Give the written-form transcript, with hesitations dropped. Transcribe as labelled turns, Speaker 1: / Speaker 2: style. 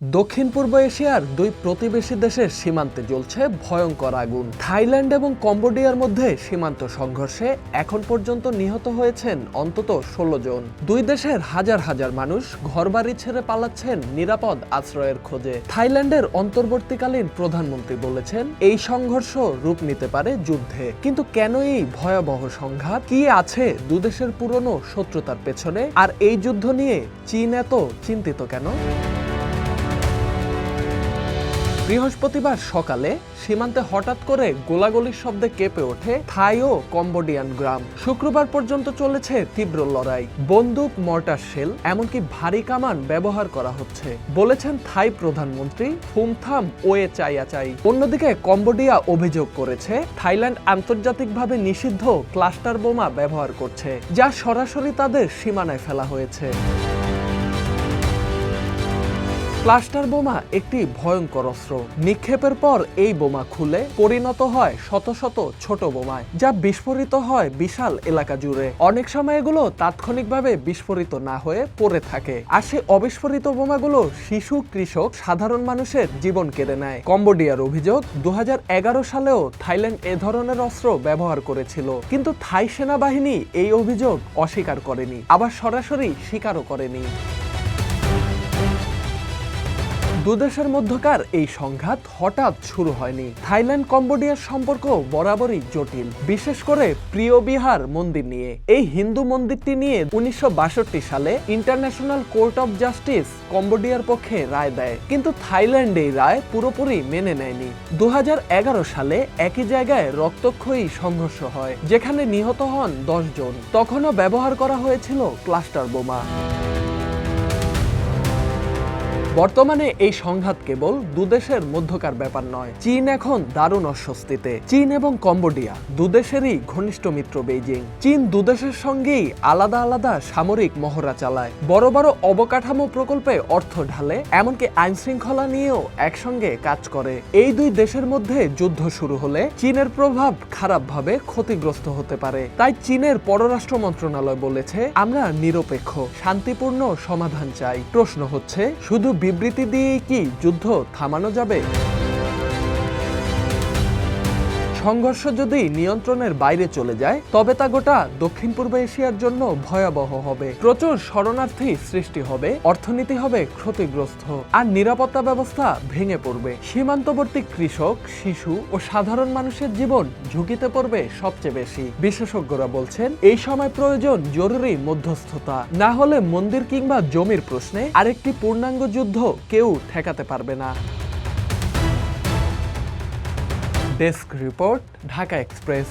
Speaker 1: দক্ষিণ পূর্ব এশিয়ার দুই প্রতিবেশী দেশের সীমান্তে জ্বলছে ভয়ঙ্কর আগুন। থাইল্যান্ড এবং কম্বোডিয়ার মধ্যে সীমান্ত সংঘর্ষে এখন পর্যন্ত নিহত হয়েছেন অন্তত ১৬ জন। দুই দেশের হাজার হাজার মানুষ ঘরবাড়ি ছেড়ে পালাচ্ছেন নিরাপদ আশ্রয়ের খোঁজে। থাইল্যান্ডের অন্তর্বর্তীকালীন প্রধানমন্ত্রী বলেছেন, এই সংঘর্ষ রূপ নিতে পারে যুদ্ধে। কিন্তু কেন এই ভয়াবহ সংঘাত? কি আছে দুদেশের পুরনো শত্রুতার পেছনে? আর এই যুদ্ধ নিয়ে চীন এত চিন্তিত কেন? বৃহস্পতিবার সকালে সীমান্তে হঠাৎ করে গোলাগুলির শব্দে কেঁপে ওঠে থাই ও কম্বোডিয়ান গ্রাম। শুক্রবার পর্যন্ত চলেছে তীব্র লড়াই। বন্দুক, মর্টার শেল, এমনকি ভারী কামান ব্যবহার করা হচ্ছে, বলেছেন থাই প্রধানমন্ত্রী ফুমথাম ওয়েচায়াচাই। অন্যদিকে কম্বোডিয়া অভিযোগ করেছে থাইল্যান্ড আন্তর্জাতিকভাবে নিষিদ্ধ ক্লাস্টার বোমা ব্যবহার করছে, যা সরাসরি তাদের সীমানায় ফেলা হয়েছে। ক্লাস্টার বোমা একটি ভয়ঙ্কর অস্ত্র। নিক্ষেপের পর এই বোমা খুলে পরিণত হয় শত শত ছোট বোমায়, যা বিস্ফোরিত হয় বিশাল এলাকা জুড়ে। অনেক সময় এগুলো তাৎক্ষণিকভাবে বিস্ফোরিত না হয়ে পড়ে থাকে, আর সেই অবিস্ফোরিত বোমাগুলো শিশু, কৃষক, সাধারণ মানুষের জীবন কেড়ে নেয়। কম্বোডিয়ার অভিযোগ, ২০১১ সালেও থাইল্যান্ড এ ধরনের অস্ত্র ব্যবহার করেছিল, কিন্তু থাই সেনাবাহিনী এই অভিযোগ অস্বীকার করেনি, আবার সরাসরি স্বীকারও করেনি। দুদেশের মধ্যকার এই সংঘাত হঠাৎ শুরু হয়নি। থাইল্যান্ড কম্বোডিয়ার সম্পর্ক বরাবরই জটিল, বিশেষ করে প্রিয় বিহার মন্দির নিয়ে। এই হিন্দু মন্দিরটি নিয়ে ১৯৬২ সালে ইন্টারন্যাশনাল কোর্ট অফ জাস্টিস কম্বোডিয়ার পক্ষে রায় দেয়, কিন্তু থাইল্যান্ড এই রায় পুরোপুরি মেনে নেয়নি। ২০১১ সালে একই জায়গায় রক্তক্ষয়ী সংঘর্ষ হয়, যেখানে নিহত হন ১০ জন। তখনও ব্যবহার করা হয়েছিল ক্লাস্টার বোমা। বর্তমানে এই সংঘাত কেবল দুদেশের মধ্যকার ব্যাপার নয়। চীন এখন দারুণ অস্বস্তিতে। চীন এবং কম্বোডিয়া দুদেশেরই ঘনিষ্ঠ মিত্র বেইজিং। চীন দুদেশের সঙ্গেই আলাদা আলাদা সামরিক মহড়া চালায়, বড় বড় অবকাঠামো প্রকল্পে অর্থ ঢালে, এমনকি আইন শৃঙ্খলা নিয়েও একসঙ্গে কাজ করে। এই দুই দেশের মধ্যে যুদ্ধ শুরু হলে চীনের প্রভাব খারাপভাবে ক্ষতিগ্রস্ত হতে পারে। তাই চীনের পররাষ্ট্র মন্ত্রণালয় বলেছে, আমরা নিরপেক্ষ, শান্তিপূর্ণ সমাধান চাই। প্রশ্ন হচ্ছে, শুধু বিবৃতি দিয়েই কি যুদ্ধ থামানো যাবে? সংঘর্ষ যদি নিয়ন্ত্রণের বাইরে চলে যায়, তবে তা গোটা দক্ষিণ পূর্ব এশিয়ার জন্য ভয়াবহ হবে। প্রচুর শরণার্থী সৃষ্টি হবে, অর্থনীতি হবে ক্ষতিগ্রস্ত, আর নিরাপত্তা ব্যবস্থা ভেঙে পড়বে। সীমান্তবর্তী কৃষক, শিশু ও সাধারণ মানুষের জীবন ঝুঁকিতে পড়বে সবচেয়ে বেশি। বিশেষজ্ঞরা বলছেন, এই সময় প্রয়োজন জরুরি মধ্যস্থতা, না হলে মন্দির কিংবা জমির প্রশ্নে আরেকটি পূর্ণাঙ্গ যুদ্ধ কেউ ঠেকাতে পারবে না। Desk report, Dhaka express.